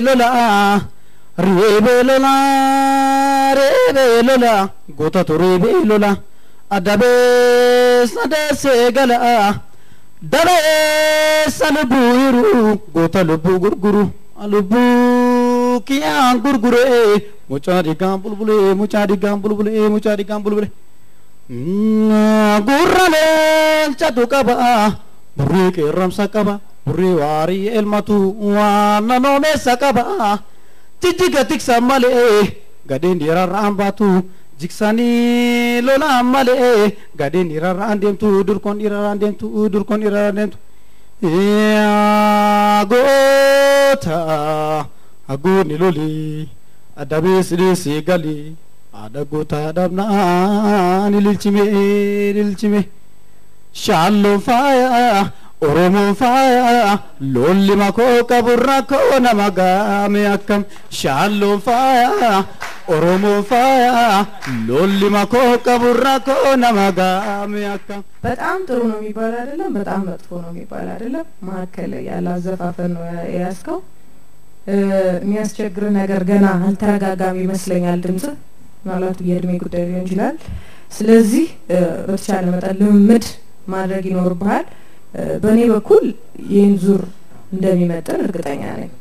lola rebe lola gota to rebe lola adabe sadase gala dare salbuiru gota lubu gurguru alubu kiya gurgure muchari gambulbule gurrale chatukaba burri ke ramsakaba burri wari elmatu wa nanone sakaba tijiga tiksamale gaden dira rambatu jiksani lola male gaden dira randem tu durkon dira randem tu ya gota aguni loli adabe sidisi gali adagota dabna nilchime shallo faya oromo faya lolli mako kaburra ko namaga me akam shallo faya oromo faya lolli mako kaburra ko namaga me akam በጣም ጥሩ ነው የሚባል አይደለም በጣም መጥፎ ነው የሚባል አይደለም ማከለ ያላ ዘፋፈን ነው ያስከው የሚያስቸግር ነገር ገና አልተረጋጋም ይመስለኛል ድምጽ ማለት የእድሜ ጉዳይ ሊሆን ይችላል ስለዚህ በተቻለ መጠን ልምምድ ማድረግ ይኖርብሃል በኔ በኩል ይህን ዙር እንደሚመጣ እርግጠኛ ነኝ